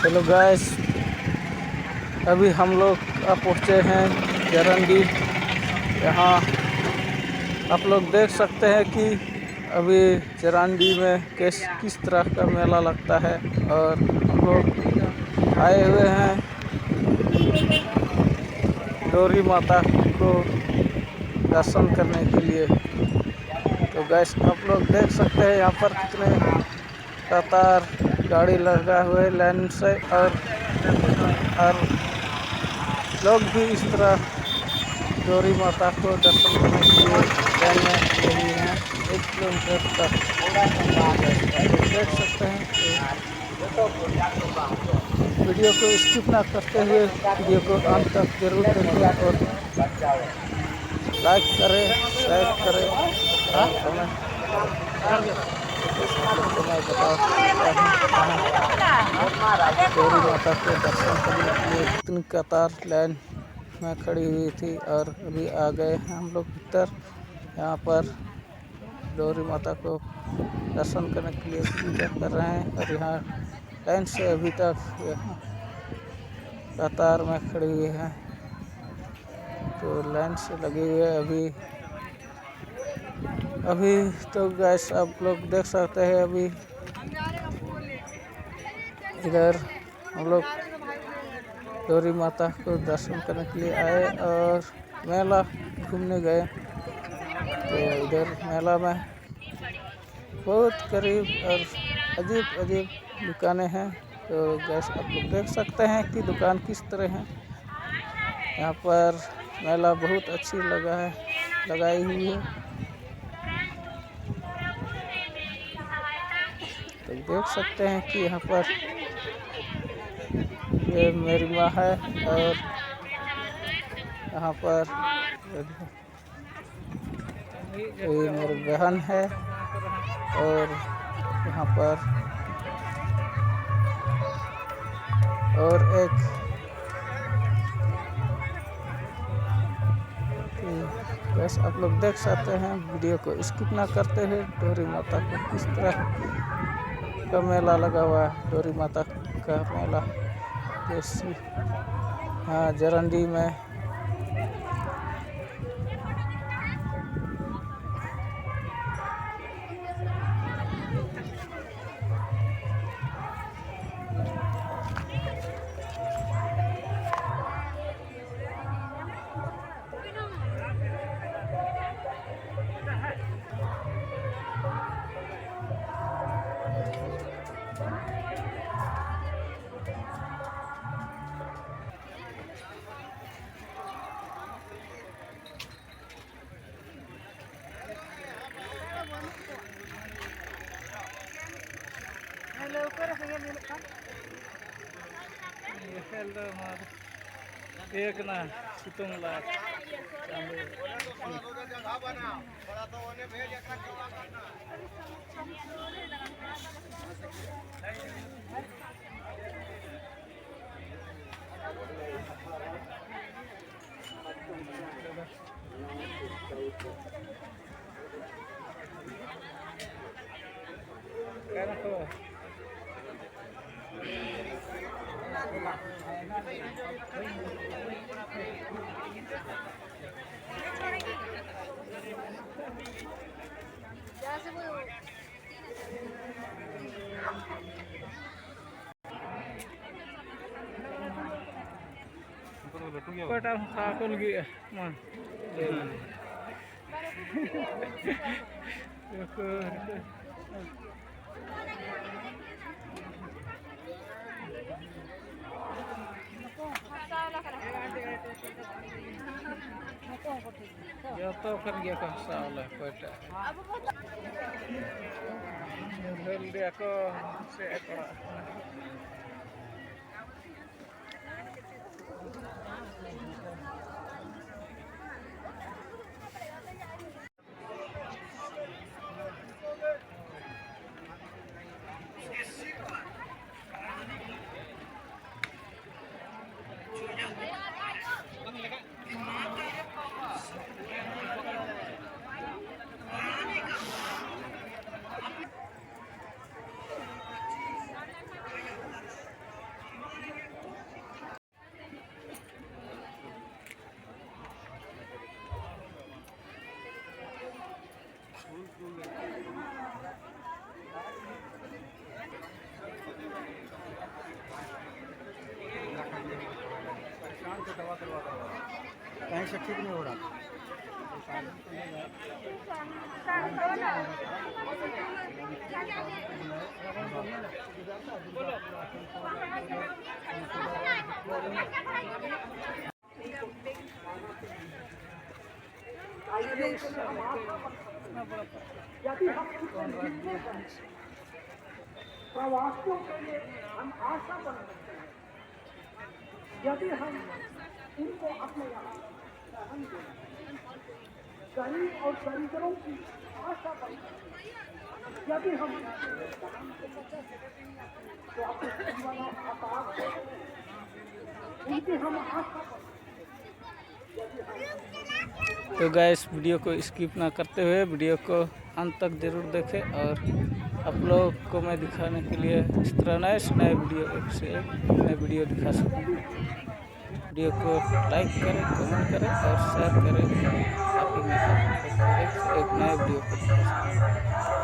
Hello guys, अभी हम लोग पहुँचे हैं जरंडी। यहाँ आप लोग देख सकते हैं कि अभी जरंडी में किस तरह का मेला लगता है और हम लोग आए हुए हैं डोरी माता को दर्शन करने के लिए। तो गाइस आप लोग देख सकते हैं यहाँ पर कितने कतार गाड़ी लगा हुए है लाइन से, और लोग भी इस तरह डोरी माता को दर्शन करने के लिए लाइन में लगे हुए हैं 1 किलोमीटर तक। आप लोग देख सकते हैं। तो वीडियो को स्किप ना करते हुए वीडियो को अंत तक जरूर देखें और लाइक करें, शेयर करें, कमेंट करें। आप लोग को मैं बता सकता हूँ डोरी माता को दर्शन करने के लिए कितनी कतार लाइन में खड़ी हुई थी और अभी आ गए हैं हम लोग भीतर। यहाँ पर डोरी माता को दर्शन करने के लिए पूजा कर रहे हैं और यहाँ लाइन से अभी तक यहाँ कतार में खड़ी हुई है। तो लाइन से लगी हुई है अभी तो गैस आप लोग देख सकते हैं। अभी इधर हम लोग डोरी माता को दर्शन करने के लिए आए और मेला घूमने गए। तो इधर मेला में बहुत करीब और अजीब दुकानें हैं। तो गैस आप लोग देख सकते हैं कि दुकान किस तरह है। यहाँ पर मेला बहुत अच्छी लगाई हुई है। तो देख सकते हैं कि यहाँ पर ये मेरी माँ है और यहाँ पर ये मेरी बहन है और यहाँ पर और एक बस आप लोग देख सकते हैं। वीडियो को स्किप ना करते हुए डोरी माता को किस तरह का मेला लगा हुआ है। डोरी माता का मेला जैसे हाँ जरंडी में एक ना सितुंग lakh Kota aku lagi mah. Joto kan dia kah salah kota. Dia ko seekor. कहीं से ठीक नहीं हो रहा। प्रवासियों के लिए हम आशा बन सकते हैं यदि हम इनको अपने यहाँ सहन दें। गरीब और दरिद्रों की आशा बन सकते हैं यदि हम तो अपने जीवन आपात उनकी हम आशा बन तो गैस वीडियो को स्किप ना करते हुए वीडियो को अंत तक ज़रूर देखें और आप लोग को मैं दिखाने के लिए इस तरह नए से नए वीडियो एक से एक नए वीडियो दिखा सकूँ। वीडियो को लाइक करें, कमेंट करें और शेयर करें ताकि मैं आप लोग को एक से एक नए वीडियो को दिखा सकूँ।